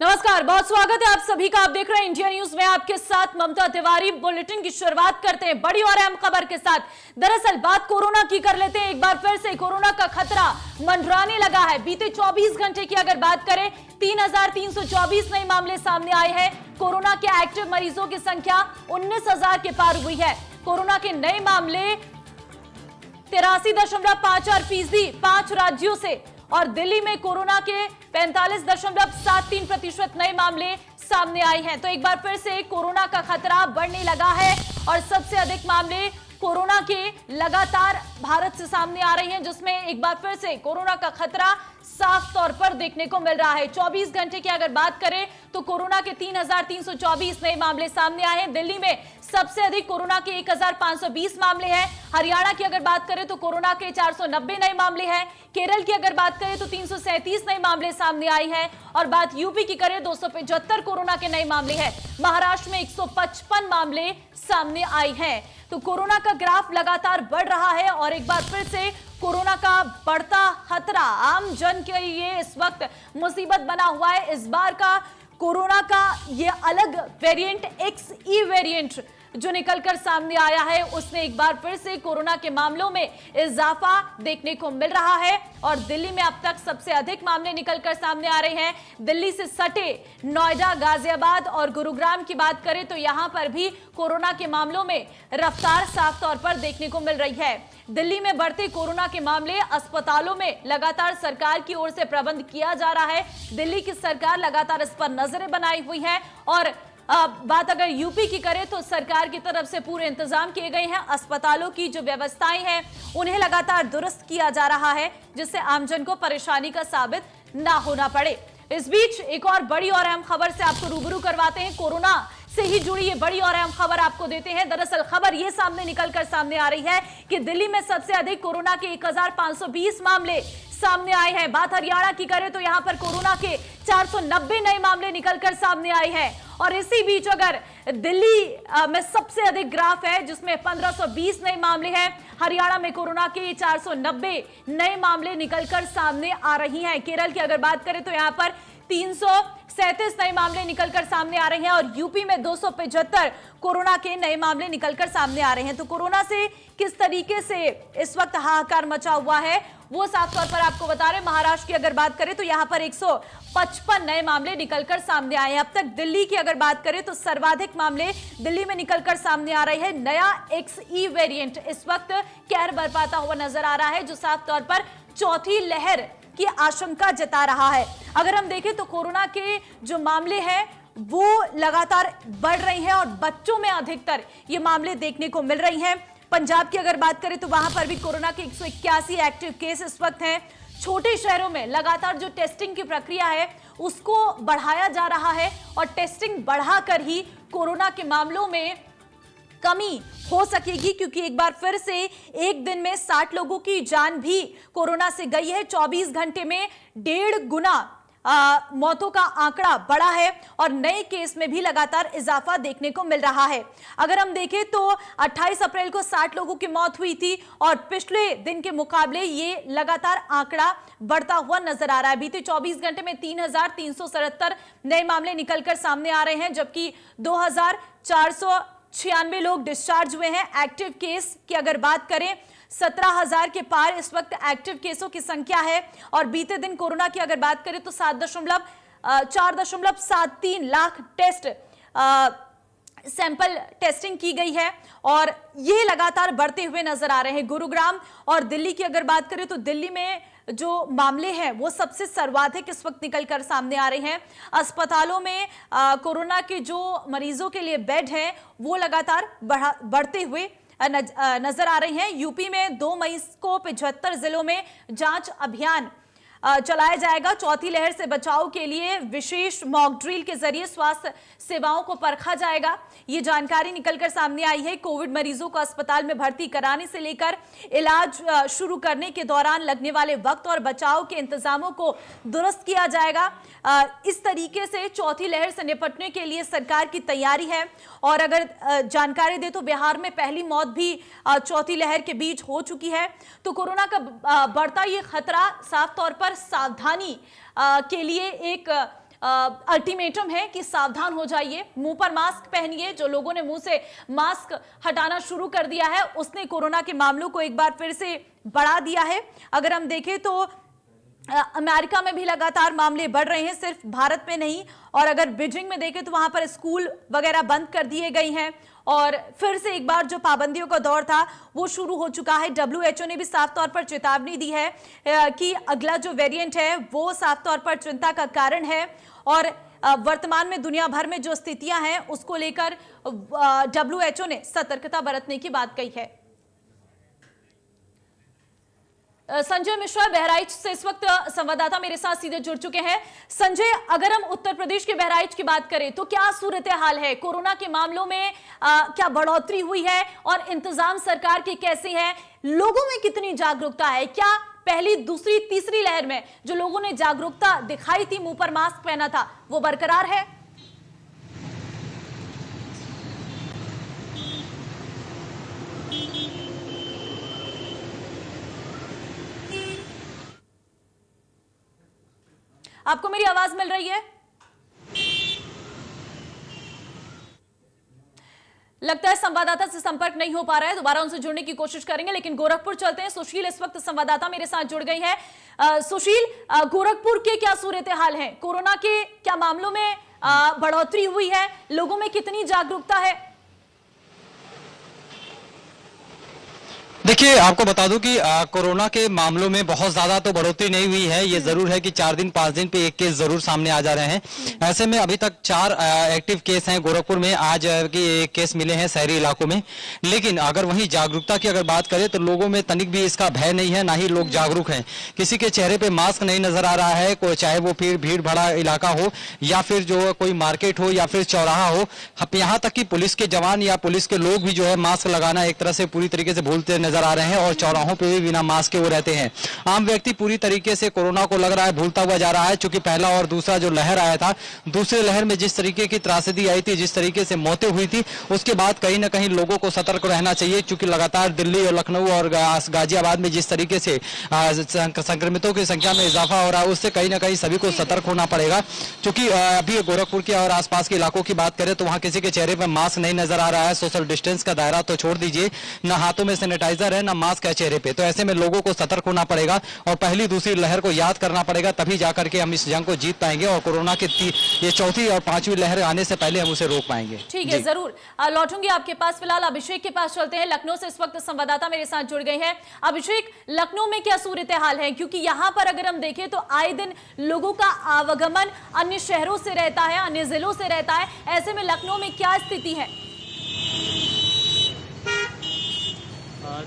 नमस्कार, बहुत स्वागत है आप सभी का। आप देख रहे हैं इंडिया न्यूज में, आपके साथ ममता तिवारी। बुलेटिन की शुरुआत करते हैं बड़ी और अहम खबर के साथ। दरअसल बात कोरोना की कर लेते हैं। एक बार फिर से कोरोना का खतरा मंडराने लगा है। बीते 24 घंटे की अगर बात करें, 3,324 नए मामले सामने आए हैं। कोरोना के एक्टिव मरीजों की संख्या 19,000 के पार हुई है। कोरोना के नए मामले 83.54%, 5 राज्यों से, और दिल्ली में कोरोना के 45.73% नए मामले सामने आए हैं। तो एक बार फिर से कोरोना का खतरा बढ़ने लगा है और सबसे अधिक मामले कोरोना के लगातार भारत से सामने आ रहे हैं, जिसमें एक बार फिर से कोरोना का खतरा साफ तौर पर देखने को मिल रहा है। 24 घंटे की अगर बात करें तो कोरोना के 3,324 नए मामले सामने आए हैं। दिल्ली में सबसे अधिक कोरोना के 1,520 मामले हैं। हरियाणा की अगर बात करें तो कोरोना के 490 नए मामले हैं। केरल की अगर बात करें तो 337 नए मामले सामने आए हैं। और बात यूपी की करें, 275 कोरोना के नए मामले हैं। महाराष्ट्र में 155 मामले सामने आए हैं। तो कोरोना का ग्राफ लगातार बढ़ रहा है और एक बार फिर से कोरोना का बढ़ता खतरा आम जन के लिए इस वक्त मुसीबत बना हुआ है। इस बार का कोरोना का ये अलग वेरिएंट, XE वेरिएंट जो निकलकर सामने आया है, उसने एक बार फिर से कोरोना के मामलों में इजाफा देखने को मिल रहा है। और दिल्ली में अब तक सबसे अधिक मामले निकलकर सामने आ रहे हैं। दिल्ली से सटे नोएडा, गाजियाबाद और गुरुग्राम की बात करें तो यहां पर भी कोरोना के मामलों में रफ्तार साफ तौर पर देखने को मिल रही है। दिल्ली में बढ़ते कोरोना के मामले, अस्पतालों में लगातार सरकार की ओर से प्रबंध किया जा रहा है। दिल्ली की सरकार लगातार इस पर नजरें बनाई हुई है। और बात अगर यूपी की करें तो सरकार की तरफ से पूरे इंतजाम किए गए हैं। अस्पतालों की जो व्यवस्थाएं हैं उन्हें लगातार दुरुस्त किया जा रहा है, जिससे आमजन को परेशानी का साबित ना होना पड़े। इस बीच एक और बड़ी और अहम खबर से आपको रूबरू करवाते हैं। कोरोना से ही जुड़ी ये बड़ी और अहम खबर आपको देते हैं। दरअसल खबर ये निकलकर सामने आ रही है कि दिल्ली में सबसे अधिक कोरोना के 1,520 मामले सामने आए हैं। बात हरियाणा की करें तो यहां पर कोरोना के 490 नए मामले निकलकर सामने आए हैं। और इसी बीच अगर दिल्ली में सबसे अधिक ग्राफ है, जिसमें 1,520 नए मामले हैं। हरियाणा में कोरोना के 490 नए मामले निकलकर सामने आ रही हैं। केरल की अगर बात करें तो यहां पर 337 नए मामले निकलकर सामने आ रहे हैं। और यूपी में 275 कोरोना के नए मामले निकलकर सामने आ रहे हैं। तो कोरोना से किस तरीके से इस वक्त हाहाकार मचा हुआ है वो साफ तौर पर आपको बता रहे हैं। महाराष्ट्र की अगर बात करें तो यहां पर 155 नए मामले निकलकर सामने आए हैं। अब तक दिल्ली की अगर बात करें तो सर्वाधिक मामले दिल्ली में निकलकर सामने आ रहे हैं। नया XE वेरिएंट इस वक्त कहर बरपाता हुआ नजर आ रहा है, जो साफ तौर पर चौथी लहर की आशंका जता रहा है। अगर हम देखें तो कोरोना के जो मामले हैं वो लगातार बढ़ रहे हैं और बच्चों में अधिकतर ये मामले देखने को मिल रही हैं। पंजाब की अगर बात करें तो वहां पर भी कोरोना के 181 एक्टिव केस इस वक्त हैं। छोटे शहरों में लगातार जो टेस्टिंग की प्रक्रिया है उसको बढ़ाया जा रहा है और टेस्टिंग बढ़ाकर ही कोरोना के मामलों में कमी हो सकेगी, क्योंकि एक बार फिर से एक दिन में 60 लोगों की जान भी कोरोना से गई है। 24 घंटे में 1.5 गुना मौतों का आंकड़ा बढ़ा है और नए केस में भी लगातार इजाफा देखने को मिल रहा है। अगर हम देखें तो 28 अप्रैल को 60 लोगों की मौत हुई थी और पिछले दिन के मुकाबले ये लगातार आंकड़ा बढ़ता हुआ नजर आ रहा है। बीते 24 घंटे में 3,377 नए मामले निकलकर सामने आ रहे हैं, जबकि 2,496 लोग डिस्चार्ज हुए हैं। एक्टिव केस की अगर बात करें 17,000 के पार इस वक्त एक्टिव केसों की संख्या है। और बीते दिन कोरोना की अगर बात करें तो 4.73 लाख टेस्ट सैंपल टेस्टिंग की गई है और ये लगातार बढ़ते हुए नजर आ रहे हैं। गुरुग्राम और दिल्ली की अगर बात करें तो दिल्ली में जो मामले हैं वो सबसे सर्वाधिक इस वक्त निकलकर सामने आ रहे हैं। अस्पतालों में कोरोना के जो मरीजों के लिए बेड हैं वो लगातार बढ़ते हुए नजर आ रही हैं। यूपी में 2 मई को 75 जिलों में जांच अभियान चलाया जाएगा। चौथी लहर से बचाव के लिए विशेष मॉक ड्रिल के जरिए स्वास्थ्य सेवाओं को परखा जाएगा। ये जानकारी निकलकर सामने आई है। कोविड मरीजों को अस्पताल में भर्ती कराने से लेकर इलाज शुरू करने के दौरान लगने वाले वक्त और बचाव के इंतजामों को दुरुस्त किया जाएगा। इस तरीके से चौथी लहर से निपटने के लिए सरकार की तैयारी है। और अगर जानकारी दे तो बिहार में पहली मौत भी चौथी लहर के बीच हो चुकी है। तो कोरोना का बढ़ता ये खतरा साफ तौर पर सावधानी के लिए एक अल्टीमेटम है कि सावधान हो जाइए, मुंह पर मास्क पहनिए। जो लोगों ने मुंह से मास्क हटाना शुरू कर दिया है उसने कोरोना के मामलों को एक बार फिर से बढ़ा दिया है। अगर हम देखें तो अमेरिका में भी लगातार मामले बढ़ रहे हैं, सिर्फ भारत में नहीं। और अगर बीजिंग में देखें तो वहां पर स्कूल वगैरह बंद कर दिए गए हैं और फिर से एक बार जो पाबंदियों का दौर था वो शुरू हो चुका है। WHO ने भी साफ तौर पर चेतावनी दी है कि अगला जो वेरिएंट है वो साफ तौर पर चिंता का कारण है। और वर्तमान में दुनिया भर में जो स्थितियां हैं उसको लेकर WHO ने सतर्कता बरतने की बात कही है। संजय मिश्रा बहराइच से इस वक्त संवाददाता मेरे साथ सीधे जुड़ चुके हैं। संजय, अगर हम उत्तर प्रदेश के बहराइच की बात करें तो क्या सूरत हाल है? कोरोना के मामलों में क्या बढ़ोतरी हुई है और इंतजाम सरकार के कैसे हैं? लोगों में कितनी जागरूकता है? क्या पहली, दूसरी, तीसरी लहर में जो लोगों ने जागरूकता दिखाई थी, मुंह पर मास्क पहना था, वो बरकरार है? आपको मेरी आवाज मिल रही है? लगता है संवाददाता से संपर्क नहीं हो पा रहा है, दोबारा उनसे जुड़ने की कोशिश करेंगे। लेकिन गोरखपुर चलते हैं। सुशील इस वक्त संवाददाता मेरे साथ जुड़ गई है। सुशील, गोरखपुर के क्या सूरत हाल है? कोरोना के क्या मामलों में बढ़ोतरी हुई है? लोगों में कितनी जागरूकता है? देखिए, आपको बता दूं कि कोरोना के मामलों में बहुत ज्यादा तो बढ़ोतरी नहीं हुई है। ये जरूर है कि 4 दिन 5 दिन पे एक केस जरूर सामने आ जा रहे हैं। ऐसे में अभी तक 4 एक्टिव केस हैं गोरखपुर में। आज की एक केस मिले हैं शहरी इलाकों में। लेकिन अगर वहीं जागरूकता की अगर बात करें तो लोगों में तनिक भी इसका भय नहीं है, ना ही लोग जागरूक हैं। किसी के चेहरे पे मास्क नहीं नजर आ रहा है, कोई चाहे वो फिर भीड़ भड़ा इलाका हो या फिर जो कोई मार्केट हो या फिर चौराहा हो। यहाँ तक कि पुलिस के जवान या पुलिस के लोग भी जो है मास्क लगाना एक तरह से पूरी तरीके से भूलते नजर आ रहे हैं और चौराहों पे भी बिना मास्क के वो रहते हैं। आम व्यक्ति पूरी तरीके से कोरोना को लग रहा है भूलता हुआ जा रहा है। चूंकि पहला और दूसरा जो लहर आया था, दूसरे लहर में जिस तरीके की त्रासदी आई थी, जिस तरीके से मौतें हुई थी, उसके बाद कहीं ना कहीं लोगों को सतर्क रहना चाहिए। चूंकि लगातार दिल्ली और लखनऊ और गाजियाबाद में जिस तरीके से संक्रमितों की संख्या में इजाफा हो रहा है, उससे कहीं ना कहीं सभी को सतर्क होना पड़ेगा। चूंकि अभी गोरखपुर के और आसपास के इलाकों की बात करें तो वहां किसी के चेहरे पर मास्क नहीं नजर आ रहा है। सोशल डिस्टेंस का दायरा तो छोड़ दीजिए, न हाथों में सैनिटाइजर है, न मास्क है चेहरे पे। तो ऐसे में लोगों को सतर्क होना पड़ेगा और पहली दूसरी लहर को याद करना पड़ेगा, तभी जाकर के हम इस जंग को जीत पाएंगे और कोरोना की ये चौथी और पांचवी लहर आने से पहले हम उसे रोक पाएंगे। ठीक है, जरूर लौटूंगी आपके पास। फिलहाल अभिषेक के पास चलते हैं। लखनऊ से इस वक्त संवाददाता मेरे साथ जुड़ गए हैं। अभिषेक, लखनऊ में क्या सूरत हाल है? क्योंकि यहां पर अगर हम देखें तो आए दिन लोगों का आवागमन अन्य शहरों से रहता है, अन्य जिलों से रहता है। ऐसे में लखनऊ में क्या स्थिति है?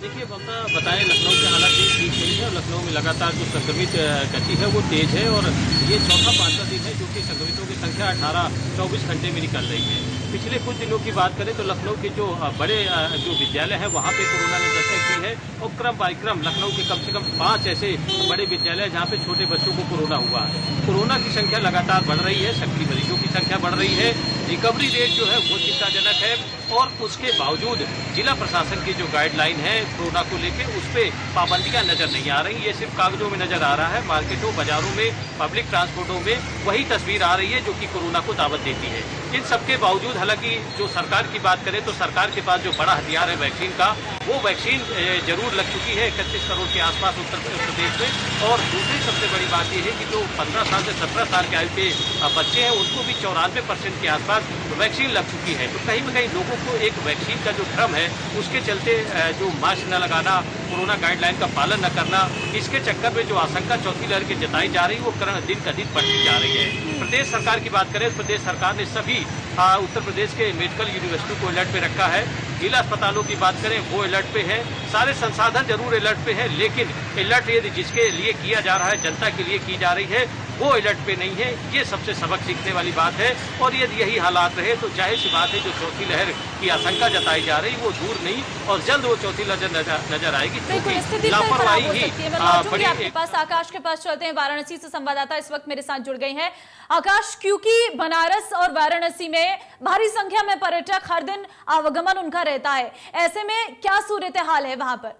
देखिए, बताएं लखनऊ के हालात ठीक नहीं है। लखनऊ में लगातार जो संक्रमित गति है वो तेज है और ये चौथा 5वां दिन है जो कि संक्रमितों की संख्या 18-24 घंटे में निकल रही है। पिछले कुछ दिनों की बात करें तो लखनऊ के जो बड़े जो विद्यालय है वहाँ पे कोरोना ने दस्तक दी है और क्रम बाई क्रम लखनऊ के कम से कम 5 ऐसे बड़े विद्यालय जहाँ पे छोटे बच्चों को कोरोना हुआ है। कोरोना की संख्या लगातार बढ़ रही है, सक्रिय मरीजों की संख्या बढ़ रही है, रिकवरी रेट जो है वो चिंताजनक है और उसके बावजूद जिला प्रशासन की जो गाइडलाइन है कोरोना को लेकर उस पर पाबंदियां नजर नहीं आ रही। ये सिर्फ कागजों में नजर आ रहा है। मार्केटों, बाजारों में, पब्लिक ट्रांसपोर्टों में वही तस्वीर आ रही है जो कि कोरोना को दावत देती है। इन सबके बावजूद हालांकि जो सरकार की बात करें तो सरकार के पास जो बड़ा हथियार है वैक्सीन का, वो वैक्सीन जरूर लग चुकी है 31 करोड़ के आसपास उत्तर प्रदेश में। और दूसरी सबसे बड़ी बात यह है कि जो 15 साल से 17 साल के आयु के बच्चे हैं उनको भी 94% के आसपास वैक्सीन लग चुकी है। तो कहीं न कहीं लोगों को एक वैक्सीन का जो भ्रम है उसके चलते जो मास्क न लगाना, कोरोना गाइडलाइन का पालन न करना, इसके चक्कर में जो आशंका चौथी लहर की जताई जा रही है वो दिन का दिन बढ़ती जा रही है। प्रदेश सरकार की बात करें, प्रदेश सरकार ने सभी उत्तर प्रदेश के मेडिकल यूनिवर्सिटी को अलर्ट पे रखा है। जिला अस्पतालों की बात करें वो अलर्ट पे है, सारे संसाधन जरूर अलर्ट पे है, लेकिन अलर्ट यदि जिसके लिए किया जा रहा है, जनता के लिए की जा रही है, वो अलर्ट पे नहीं है। ये सबसे सबक सीखने वाली बात है और यदि यही हालात रहे तो जाहिर सी बात है जो चौथी लहर की आशंका जताई जा रही वो दूर नहीं और जल्द वो चौथी लहर नजर आएगी। लापरवाही ही आपके पास। आकाश के पास चलते हैं। वाराणसी से संवाददाता इस वक्त मेरे साथ जुड़ गई हैं। आकाश, क्योंकि बनारस और वाराणसी में भारी संख्या में पर्यटक हर दिन आवागमन उनका रहता है, ऐसे में क्या सूरत हाल है वहां पर?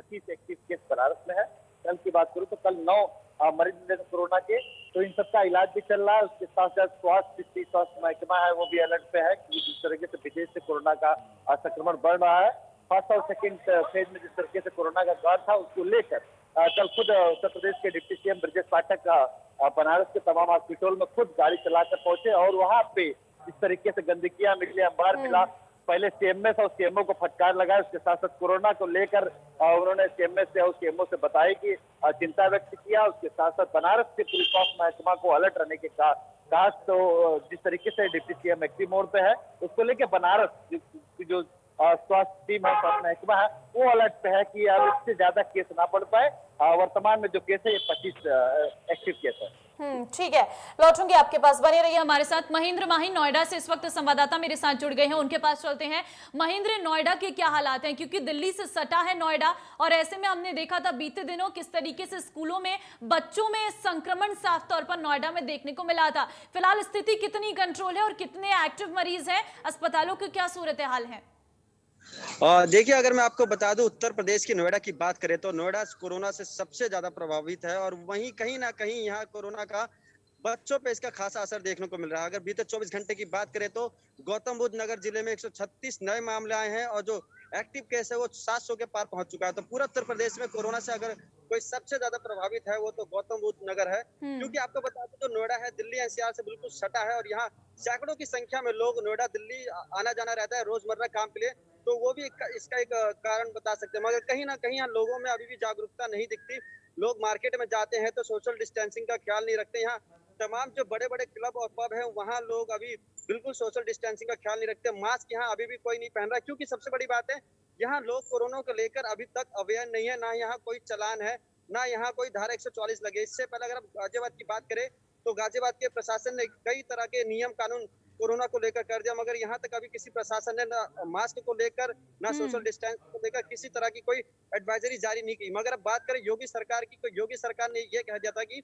25 एक्टिव केस बनारस में है। कल की बात करूँ तो कल 9 मरीज मिले थे कोरोना के, तो इन सबका इलाज भी चल रहा है। उसके साथ साथ स्वास्थ्य महकमा है वो भी अलर्ट पे है कि जिस तरीके से विदेश से कोरोना का संक्रमण बढ़ रहा है, फर्स्ट और सेकेंड फेज में जिस तरीके से कोरोना का दौर था उसको लेकर कल खुद उत्तर प्रदेश के डिप्टी सीएम ब्रजेश पाठक बनारस के तमाम हॉस्पिटल में खुद गाड़ी चलाकर पहुंचे और वहां पे जिस तरीके से गंदगियां मिली, अंबार मिला, पहले सीएमएस और सीएमओ को फटकार लगाया। उसके साथ साथ कोरोना को लेकर उन्होंने सीएमएस से और सीएमओ से बताया कि चिंता व्यक्त किया। उसके साथ साथ बनारस के पुलिस स्वास्थ्य महकमा को अलर्ट रहने के कहा। तो जिस तरीके से डिप्टी सीएम एक्टिव मोड पे है, उसको लेकर बनारस जो स्वास्थ्य टीम है, स्वास्थ्य महकमा है, वो अलर्ट पे है कि अब इससे ज्यादा केस ना बढ़ पाए। वर्तमान में जो केस है ये 25 एक्टिव केस है। ठीक है, लौटूंगी आपके पास, बने रहिए हमारे साथ। महेंद्र माही नोएडा से इस वक्त संवाददाता मेरे साथ जुड़ गए हैं, उनके पास चलते हैं। महेंद्र, नोएडा के क्या हालात हैं, क्योंकि दिल्ली से सटा है नोएडा और ऐसे में हमने देखा था बीते दिनों किस तरीके से स्कूलों में बच्चों में संक्रमण साफ तौर पर नोएडा में देखने को मिला था। फिलहाल स्थिति कितनी कंट्रोल है और कितने एक्टिव मरीज हैं, अस्पतालों की क्या सूरत हाल है? देखिए, अगर मैं आपको बता दूं, उत्तर प्रदेश की नोएडा की बात करें तो नोएडा कोरोना से सबसे ज्यादा प्रभावित है और वहीं कहीं ना कहीं यहाँ कोरोना का बच्चों पे इसका खासा असर देखने को मिल रहा है। अगर बीते 24 घंटे की बात करें तो गौतम बुद्ध नगर जिले में 136 नए मामले आए हैं और जो एक्टिव केस है वो 700 के पार पहुंच चुका है। तो पूरा उत्तर प्रदेश में कोरोना से अगर कोई सबसे ज्यादा प्रभावित है वो तो गौतम बुद्ध नगर है, क्योंकि आपको बता दूं जो नोएडा है दिल्ली एनसीआर से बिल्कुल सटा है और यहाँ सैकड़ों की संख्या में लोग नोएडा दिल्ली आना जाना रहता है रोजमर्रा काम के लिए। तो वो भी इसका एक कारण बता सकते हैं, मगर कहीं ना कहीं यहाँ लोगों में अभी भी जागरूकता नहीं दिखती। लोग मार्केट में जाते हैं तो सोशल डिस्टेंसिंग का ख्याल नहीं रखते। यहाँ तमाम जो बड़े बड़े क्लब और पब है वहाँ लोग अभी बिल्कुल सोशल डिस्टेंसिंग का ख्याल नहीं रखते। मास्क यहाँ अभी भी कोई नहीं पहन रहा, क्योंकि सबसे बड़ी बात है यहाँ लोग कोरोना को लेकर अभी तक अवेयर नहीं है। ना यहाँ कोई चालान है, ना यहाँ कोई धारा 144 लगे। इससे पहले अगर आप गाजियाबाद की बात करें तो गाजियाबाद के प्रशासन ने कई तरह के नियम कानून कोरोना को लेकर कर दिया, मगर यहाँ तक अभी किसी प्रशासन ने ना मास्क को लेकर ना सोशल डिस्टेंस को लेकर किसी तरह की कोई एडवाइजरी जारी नहीं की। मगर अब बात करें योगी सरकार की, तो योगी सरकार ने ये कह दिया था कि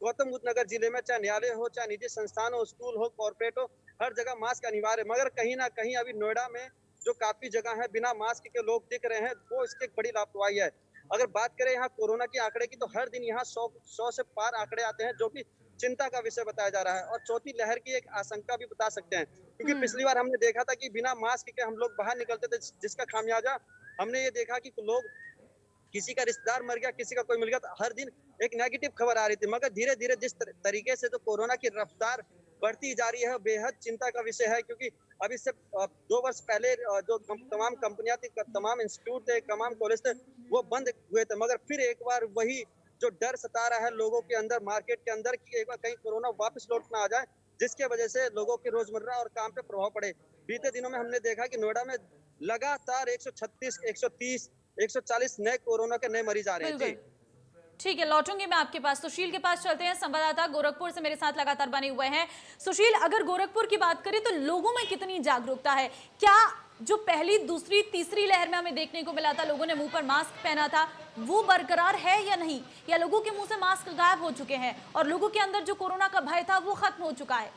गौतम बुद्ध नगर जिले में चाहे न्यायालय हो, चाहे निजी संस्थान हो, स्कूल हो, कॉर्पोरेट हो, हर जगह मास्क अनिवार्य है। मगर कहीं ना कहीं अभी नोएडा में जो काफी जगह है बिना मास्क के लोग दिख रहे हैं, वो इसकी एक बड़ी लापरवाही है। अगर बात करें यहाँ कोरोना के आंकड़े की तो हर दिन यहाँ 100 से पार आंकड़े आते हैं, जो कि चिंता का विषय बताया जा रहा है और चौथी लहर की एक आशंका भी बता सकते हैं, क्योंकि पिछली बार हमने देखा था कि बिना मास्क के हम लोग बाहर निकलते थे, जिसका खामियाजा हमने ये देखा कि लोग, किसी का रिश्तेदार मर गया, किसी का कोई मिल गया, तो हर दिन एक नेगेटिव खबर आ रही थी। मगर धीरे धीरे जिस तरीके से जो कोरोना की रफ्तार बढ़ती जा रही है बेहद चिंता का विषय है, क्योंकि अब इससे 2 वर्ष पहले जो तमाम कंपनियां थी, तमाम इंस्टीट्यूट थे, तमाम कॉलेज थे, वो बंद हुए थे। मगर फिर एक बार वही जो डर सता रहा है लोगों के अंदर, मार्केट के अंदर, कि एक बार कहीं कोरोना वापस लौट ना आ जाए, जिसके वजह से लोगों के रोजमर्रा और काम पे प्रभाव पड़े। बीते दिनों में हमने देखा कि नोएडा में लगातार 136, 130, 140 नए कोरोना के नए मरीज आ रहे हैं। जी ठीक है, लौटूंगी मैं आपके पास। सुशील के पास चलते हैं, संवाददाता गोरखपुर से मेरे साथ लगातार बने हुए हैं। सुशील, अगर गोरखपुर की बात करें तो लोगों में कितनी जागरूकता है? क्या जो पहली, दूसरी, तीसरी लहर में हमें देखने को मिला था, लोगों ने मुंह पर मास्क पहना था, वो बरकरार है या नहीं, या लोगों के मुंह से मास्क गायब हो चुके हैं और लोगों के अंदर जो कोरोना का भय था वो खत्म हो चुका है?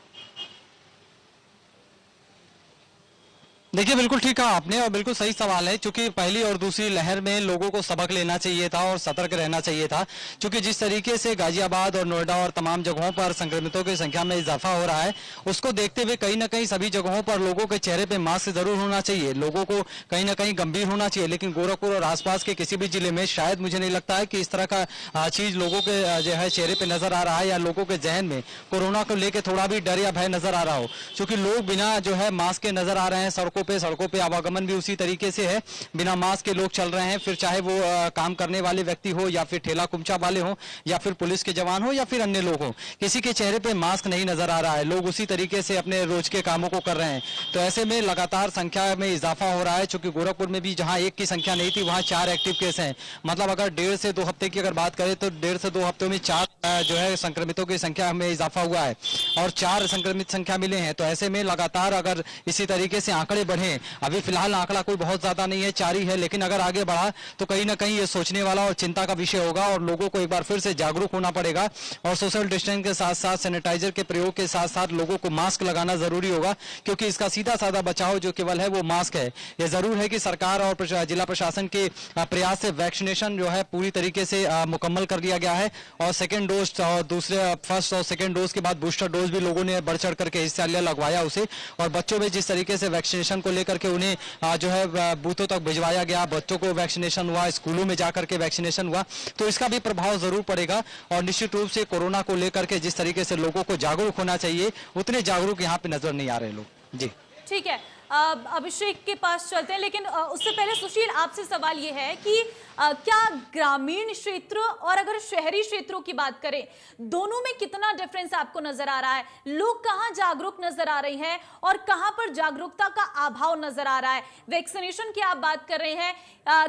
देखिए, बिल्कुल ठीक कहा आपने और बिल्कुल सही सवाल है, क्योंकि पहली और दूसरी लहर में लोगों को सबक लेना चाहिए था और सतर्क रहना चाहिए था, क्योंकि जिस तरीके से गाजियाबाद और नोएडा और तमाम जगहों पर संक्रमितों की संख्या में इजाफा हो रहा है, उसको देखते हुए कहीं ना कहीं सभी जगहों पर लोगों के चेहरे पे मास्क जरूर होना चाहिए, लोगों को कहीं ना कहीं गंभीर होना चाहिए। लेकिन गोरखपुर और आसपास के किसी भी जिले में शायद मुझे नहीं लगता है कि इस तरह का चीज लोगों के जो है चेहरे पे नजर आ रहा है, या लोगों के जहन में कोरोना को लेकर थोड़ा भी डर या भय नजर आ रहा हो, क्योंकि लोग बिना जो है मास्क के नजर आ रहे हैं सड़कों पे आवागमन भी उसी तरीके से है, बिना मास्क के लोग चल रहे हैं, फिर चाहे वो काम करने वाले व्यक्ति हो, या फिर ठेला कुमचा वाले हो, या फिर पुलिस के जवान हो, या फिर अन्य लोग हो, किसी के चेहरे पे मास्क नहीं नजर आ रहा है। लोग उसी तरीके से अपने रोज के कामों को कर रहे हैं। तो ऐसे में लगातार संख्या में इजाफा हो रहा है, क्योंकि गोरखपुर में भी जहां 1 की संख्या नहीं थी वहां 4 एक्टिव केस हैं। मतलब अगर 1.5 से 2 हफ्ते की अगर बात करें तो 1.5 से 2 हफ्तों में 4 जो है संक्रमितों की संख्या में इजाफा हुआ है और 4 संक्रमित संख्या मिले हैं। तो ऐसे में लगातार अगर इसी तरीके से आंकड़े बढ़े। अभी फिलहाल आंकड़ा कोई बहुत ज्यादा नहीं है, 4 ही है, लेकिन अगर आगे बढ़ा तो कहीं ना कहीं ये सोचने वाला और चिंता का विषय होगा और लोगों को एक बार फिर से जागरूक होना पड़ेगा और सोशल डिस्टेंस के साथ साथ सैनिटाइजर के प्रयोग के साथ साथ लोगों को मास्क लगाना जरूरी होगा, क्योंकि इसका सीधा साधा बचाव जो केवल है वो मास्क है। ये जरूर है कि सरकार और जिला प्रशासन के प्रयास से वैक्सीनेशन जो है पूरी तरीके से मुकम्मल कर लिया गया है और सेकेंड डोज और फर्स्ट और सेकेंड डोज के बाद बूस्टर डोज भी लोगों ने बढ़ चढ़ करके हिस्सा लिया, लगवाया उसे। और बच्चों में जिस तरीके से वैक्सीनेशन को लेकर के उन्हें जो है बूथों तक भिजवाया गया, बच्चों को वैक्सीनेशन हुआ, स्कूलों में जाकर के वैक्सीनेशन हुआ, तो इसका भी प्रभाव जरूर पड़ेगा। और निश्चित रूप से कोरोना को लेकर के जिस तरीके से लोगों को जागरूक होना चाहिए उतने जागरूक यहाँ पे नजर नहीं आ रहे लोग। जी ठीक है, अभिषेक के पास चलते हैं, लेकिन उससे पहले सुशील आपसे सवाल ये है कि क्या ग्रामीण क्षेत्र और अगर शहरी क्षेत्रों की बात करें, दोनों में कितना डिफरेंस आपको नजर आ रहा है? लोग कहां जागरूक नजर आ रहे हैं और कहां पर जागरूकता का अभाव नजर आ रहा है? वैक्सीनेशन की आप बात कर रहे हैं,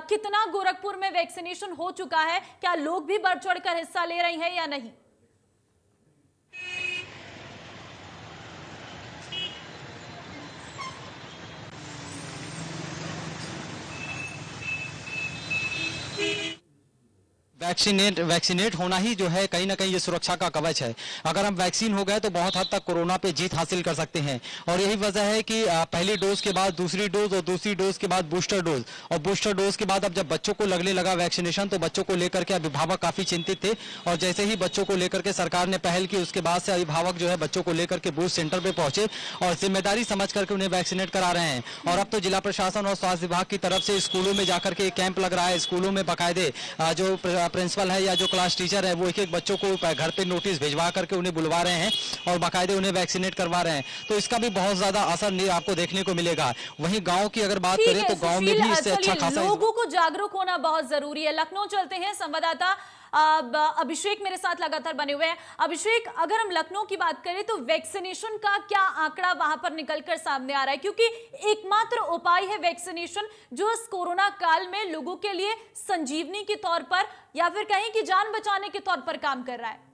कितना गोरखपुर में वैक्सीनेशन हो चुका है? क्या लोग भी बढ़ चढ़कर हिस्सा ले रहे हैं या नहीं? वैक्सीनेट होना ही जो है कहीं ना कहीं ये सुरक्षा का कवच है। अगर हम वैक्सीन हो गए तो बहुत हद तक कोरोना पे जीत हासिल कर सकते हैं और यही वजह है कि पहली डोज के बाद दूसरी डोज और दूसरी डोज के बाद बूस्टर डोज और बूस्टर डोज के बाद अब जब बच्चों को लगने लगा वैक्सीनेशन तो बच्चों को लेकर के अभिभावक काफी चिंतित थे और जैसे ही बच्चों को लेकर के सरकार ने पहल की उसके बाद से अभिभावक जो है बच्चों को लेकर के बूथ सेंटर पे पहुंचे और जिम्मेदारी समझ करके उन्हें वैक्सीनेट करा रहे हैं। और अब तो जिला प्रशासन और स्वास्थ्य विभाग की तरफ से स्कूलों में जाकर के कैंप लग रहा है, स्कूलों में बाकायदे जो प्रिंसिपल है या जो क्लास टीचर है वो एक एक बच्चों को घर पे नोटिस भिजवा करके उन्हें बुलवा रहे हैं और बाकायदे उन्हें वैक्सीनेट करवा रहे हैं, तो इसका भी बहुत ज्यादा असर नहीं आपको देखने को मिलेगा। वहीं गांव की अगर बात करें तो गांव में भी इससे अच्छा खासा लोगों को जागरूक होना बहुत जरूरी है। लखनऊ चलते हैं, संवाददाता अभिषेक मेरे साथ लगातार बने हुए हैं। अभिषेक, अगर हम लखनऊ की बात करें तो वैक्सीनेशन का क्या आंकड़ा वहां पर निकलकर सामने आ रहा है? क्योंकि एकमात्र उपाय है वैक्सीनेशन जो इस कोरोना काल में लोगों के लिए संजीवनी के तौर पर या फिर कहीं की जान बचाने के तौर पर काम कर रहा है।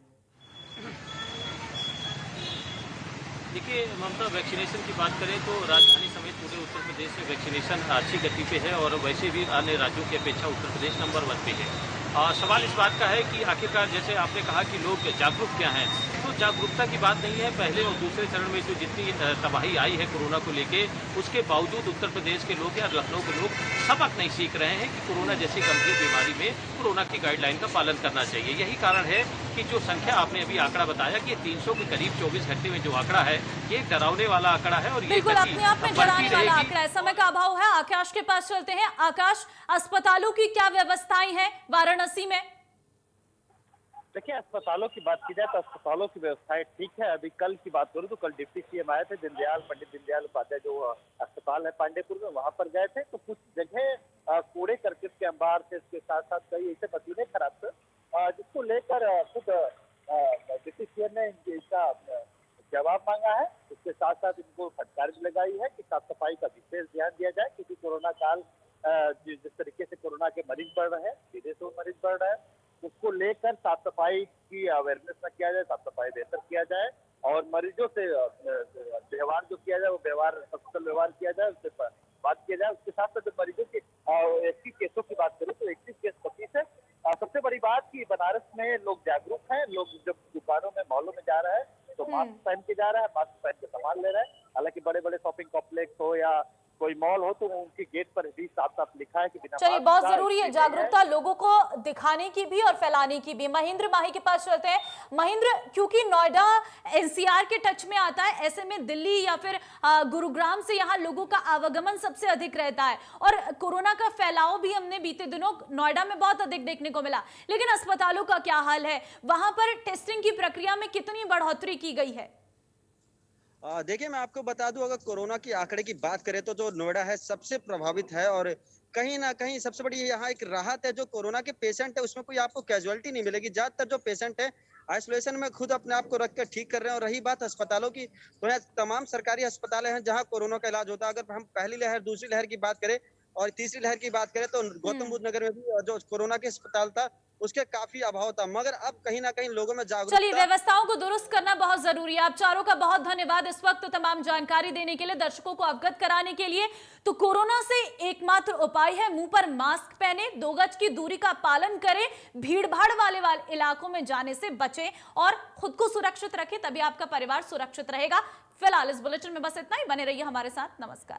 देखिए ममता, वैक्सीनेशन की बात करें तो राजधानी समेत पूरे उत्तर प्रदेश में वैक्सीनेशन अच्छी गति पे है और वैसे भी अन्य राज्यों की अपेक्षा उत्तर प्रदेश नंबर 1 पे है। सवाल इस बात का है कि आखिरकार जैसे आपने कहा कि लोग जागरूक क्या हैं, तो जागरूकता की बात नहीं है। पहले और दूसरे चरण में जो जितनी तबाही आई है कोरोना को लेके, उसके बावजूद उत्तर प्रदेश के लोग या लखनऊ के लोग सबक नहीं सीख रहे हैं कि कोरोना जैसी गंभीर बीमारी में कोरोना की गाइडलाइन का पालन करना चाहिए। यही कारण है कि जो संख्या आपने अभी आंकड़ा बताया कि 300 के करीब 24 घंटे में जो आंकड़ा है, ये डरावने वाला आंकड़ा है और ये बिल्कुल अपने आप में डराने वाला आंकड़ा है। समय का अभाव है, आकाश के पास चलते हैं। आकाश, अस्पतालों की क्या व्यवस्थाएं हैं वाराणसी में? देखिए, अस्पतालों की बात की जाए तो अस्पतालों की व्यवस्थाएं ठीक है। अभी कल की बात करूं तो कल डिप्टी सीएम आए थे, पंडित दीनदयाल उपाध्याय जो अस्पताल है पांडेपुर में, वहां पर गए थे तो कुछ जगह कूड़े करकट के अंबार थे, इसके साथ साथ कई ऐसे पसीने खराब थे जिसको लेकर खुद डिप्टी सीएम ने इसका जवाब मांगा है। इसके साथ साथ इनको फटकार भी लगाई है कि साफ सफाई का विशेष ध्यान दिया जाए, क्योंकि कोरोना काल जिस तरीके से कोरोना के मरीज बढ़ रहे हैं, विदेशों में मरीज बढ़ रहे हैं, उसको लेकर साफ सफाई की अवेयरनेस में किया जाए, साफ सफाई बेहतर किया जाए और मरीजों से व्यवहार जो किया जाए वो सकुशल व्यवहार किया जाए, उससे बात किया जाए। उसके साथ साथ मरीजों के एक्टिव केसों की बात करें तो एक्टिव केस 25 है। सबसे बड़ी बात कि बनारस में लोग जागरूक हैं, लोग जब दुकानों में मॉलों में जा रहे हैं तो मास्क पहन के जा रहा है, मास्क पहन के सामान ले रहा है। हालांकि बड़े बड़े शॉपिंग कॉम्प्लेक्स हो या कोई मॉल हो तो उनके गेट पर भी साफ साफ लिखा है कि बिना चलिए, बहुत जरूरी है जागरूकता लोगों को दिखाने की भी और फैलाने की भी। महेंद्र माही के पास चलते हैं। महेंद्र, क्योंकि नोएडा एनसीआर के टच में आता है, ऐसे में दिल्ली या फिर गुरुग्राम से यहाँ लोगों का आवागमन सबसे अधिक रहता है और कोरोना का फैलाव भी हमने बीते दिनों नोएडा में बहुत अधिक देखने को मिला, लेकिन अस्पतालों का क्या हाल है? वहां पर टेस्टिंग की प्रक्रिया में कितनी बढ़ोतरी की गई है? देखिए, मैं आपको बता दूं, अगर कोरोना की आंकड़े की बात करें तो जो नोएडा है सबसे प्रभावित है और कहीं ना कहीं सबसे बड़ी यहाँ एक राहत है। जो कोरोना के पेशेंट है उसमें कोई आपको कैजुअलिटी नहीं मिलेगी। ज्यादातर जो पेशेंट है आइसोलेशन में खुद अपने आप को रख कर ठीक कर रहे हैं। और रही बात अस्पतालों की, तो यहाँ तमाम सरकारी अस्पताल हैं जहाँ कोरोना का इलाज होता है। अगर हम पहली लहर, दूसरी लहर की बात करें और तीसरी लहर की बात करें तो गौतम बुद्ध नगर में भी जो कोरोना के अस्पताल था उसके काफी अभाव था, मगर अब कहीं ना कहीं लोगों में चलिए, जागरूकता। व्यवस्थाओं को दुरुस्त करना बहुत जरूरी है। आप चारों का बहुत धन्यवाद इस वक्त तमाम जानकारी देने के लिए, दर्शकों को अवगत कराने के लिए। तो कोरोना से एकमात्र उपाय है मुंह पर मास्क पहने, 2 गज की दूरी का पालन करें, भीड़-भाड़ वाले इलाकों में जाने से बचें और खुद को सुरक्षित रखें, तभी आपका परिवार सुरक्षित रहेगा। फिलहाल इस बुलेटिन में बस इतना ही। बने रहिए हमारे साथ। नमस्कार।